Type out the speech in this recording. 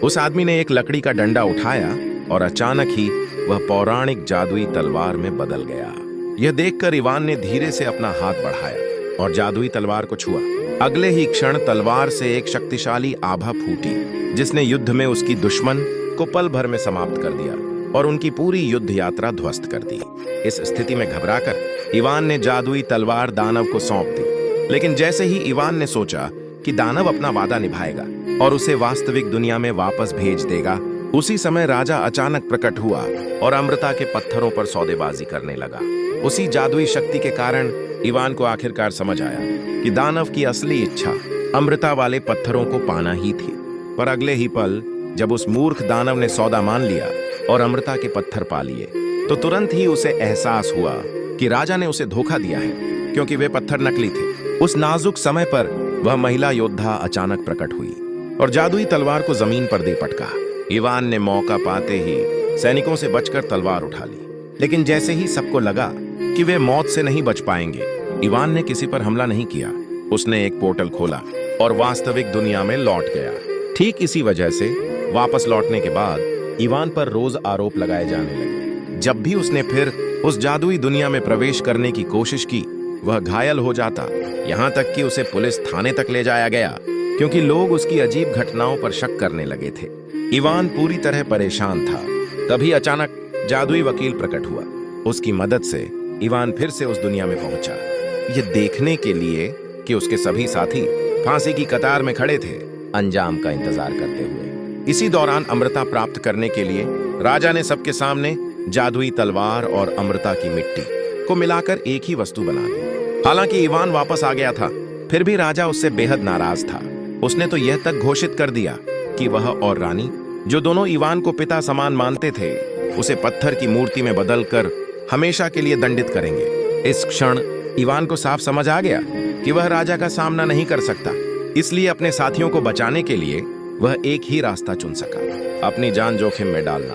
उस आदमी ने एक लकड़ी का डंडा उठाया और अचानक ही वह पौराणिक जादुई तलवार में बदल गया। यह देखकर इवान ने धीरे से अपना हाथ बढ़ाया और जादुई तलवार को छुआ। अगले ही क्षण तलवार से एक शक्तिशाली आभा फूटी, जिसने युद्ध में उसकी दुश्मन को पल भर में समाप्त कर दिया और उनकी पूरी युद्ध यात्रा ध्वस्त कर दी। इस स्थिति में घबराकर इवान ने जादुई तलवार दानव को सौंप दी। लेकिन जैसे ही इवान ने सोचा कि दानव अपना वादा निभाएगा और उसे वास्तविक दुनिया में वापस भेज देगा, उसी समय राजा अचानक प्रकट हुआ और अमृता के पत्थरों पर सौदेबाजी करने लगा। उसी जादुई शक्ति के कारण इवान को आखिरकार समझ आया कि दानव की असली इच्छा अमृता वाले पत्थरों को पाना ही थी। पर अगले ही पल जब उस मूर्ख दानव ने सौदा मान लिया और अमृता के पत्थर पा लिए, तो तुरंत ही उसे एहसास हुआ कि राजा ने उसे धोखा दिया है, क्योंकि वे पत्थर नकली थे। उस नाजुक समय पर वह महिला योद्धा अचानक प्रकट हुई और जादुई तलवार को जमीन पर दे पटका। इवान ने मौका पाते ही सैनिकों से बचकर तलवार उठा ली, लेकिन जैसे ही सबको लगा कि वे मौत से नहीं बच पाएंगे, इवान ने किसी पर हमला नहीं किया। उसने एक पोर्टल खोला और वास्तविक दुनिया में लौट गया। ठीक इसी वजह से वापस लौटने के बाद इवान पर रोज आरोप लगाए जाने लगे। जब भी उसने फिर उस जादुई दुनिया में प्रवेश करने की कोशिश की, वह घायल हो जाता, यहाँ तक कि उसे पुलिस थाने तक ले जाया गया, क्योंकि लोग उसकी अजीब घटनाओं पर शक करने लगे थे। इवान पूरी तरह परेशान था। तभी अचानक जादुई वकील प्रकट हुआ। उसकी मदद से इवान फिर से उस दुनिया में पहुंचा, यह देखने के लिए कि उसके सभी साथी फांसी की कतार में खड़े थे, अंजाम का इंतजार करते हुए। इसी दौरान अमृता प्राप्त करने के लिए राजा ने सबके सामने जादुई तलवार और अमृता की मिट्टी को मिलाकर एक ही वस्तु बना दी। हालांकि इवान वापस आ गया था, फिर भी राजा उससे बेहद नाराज था। उसने तो यह तक घोषित कर दिया कि वह और रानी, जो दोनों इवान को पिता समान मानते थे, उसे पत्थर की मूर्ति में बदलकर हमेशा के लिए दंडित करेंगे। इस क्षण इवान को साफ समझ आ गया कि वह राजा का सामना नहीं कर सकता, इसलिए अपने साथियों को बचाने के लिए वह एक ही रास्ता चुन सका, अपनी जान जोखिम में डालना।